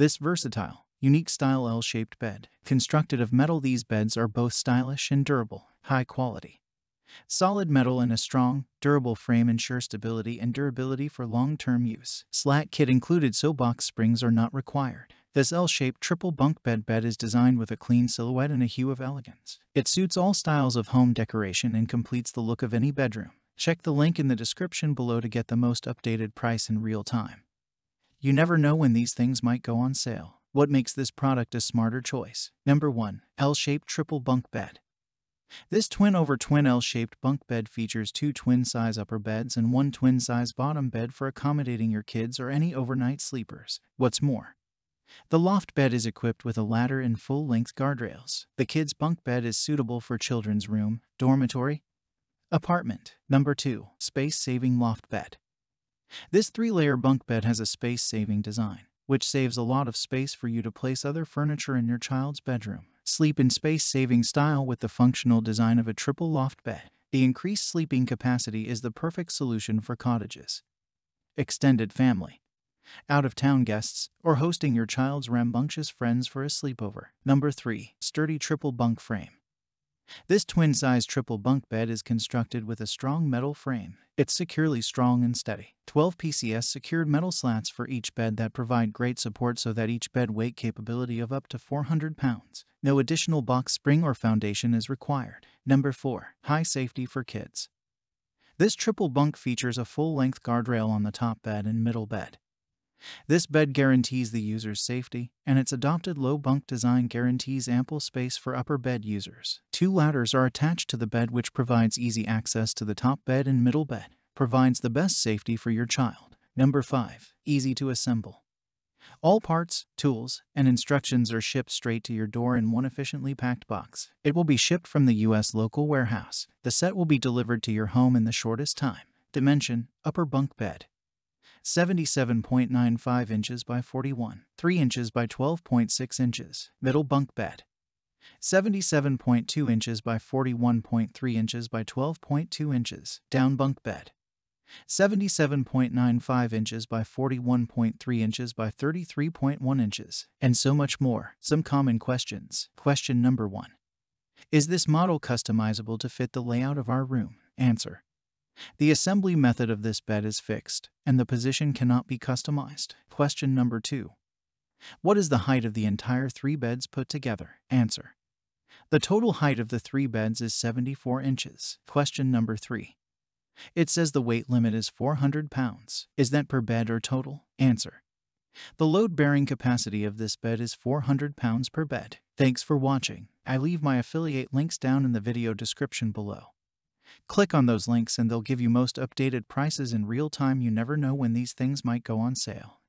This versatile, unique style L-shaped bed, constructed of metal, these beds are both stylish and durable, high quality. Solid metal and a strong, durable frame ensure stability and durability for long-term use. Slat kit included, so box springs are not required. This L-shaped triple bunk bed is designed with a clean silhouette and a hue of elegance. It suits all styles of home decoration and completes the look of any bedroom. Check the link in the description below to get the most updated price in real time. You never know when these things might go on sale. What makes this product a smarter choice? Number 1. L-shaped triple bunk bed. This twin-over-twin L-shaped bunk bed features 2 twin-size upper beds and 1 twin-size bottom bed for accommodating your kids or any overnight sleepers. What's more, the loft bed is equipped with a ladder and full-length guardrails. The kids' bunk bed is suitable for children's room, dormitory, apartment. Number 2. Space-saving loft bed. This 3-layer bunk bed has a space-saving design, which saves a lot of space for you to place other furniture in your child's bedroom. Sleep in space-saving style with the functional design of a triple loft bed. The increased sleeping capacity is the perfect solution for cottages, extended family, out-of-town guests, or hosting your child's rambunctious friends for a sleepover. Number 3. Sturdy triple bunk frame. This twin-size triple bunk bed is constructed with a strong metal frame. It's securely strong and steady. 12 PCS secured metal slats for each bed that provide great support so that each bed weight capability of up to 400 pounds. No additional box spring or foundation is required. Number 4. High safety for kids. This triple bunk features a full-length guardrail on the top bed and middle bed. This bed guarantees the user's safety, and its adopted low bunk design guarantees ample space for upper bed users. 2 ladders are attached to the bed, which provides easy access to the top bed and middle bed, provides the best safety for your child. Number 5. Easy to assemble. All parts, tools, and instructions are shipped straight to your door in one efficiently packed box. It will be shipped from the U.S. local warehouse. The set will be delivered to your home in the shortest time. Dimension: upper bunk bed, 77.95 inches by 41.3 inches by 12.6 inches. Middle bunk bed, 77.2 inches by 41.3 inches by 12.2 inches. Down bunk bed, 77.95 inches by 41.3 inches by 33.1 inches. And so much more. Some common questions. Question number 1. Is this model customizable to fit the layout of our room? Answer: the assembly method of this bed is fixed, and the position cannot be customized. Question number 2. What is the height of the entire 3 beds put together? Answer: the total height of the 3 beds is 74 inches. Question number 3. It says the weight limit is 400 pounds. Is that per bed or total? Answer: the load-bearing capacity of this bed is 400 pounds per bed. Thanks for watching. I leave my affiliate links down in the video description below. Click on those links and they'll give you most updated prices in real time. You never know when these things might go on sale.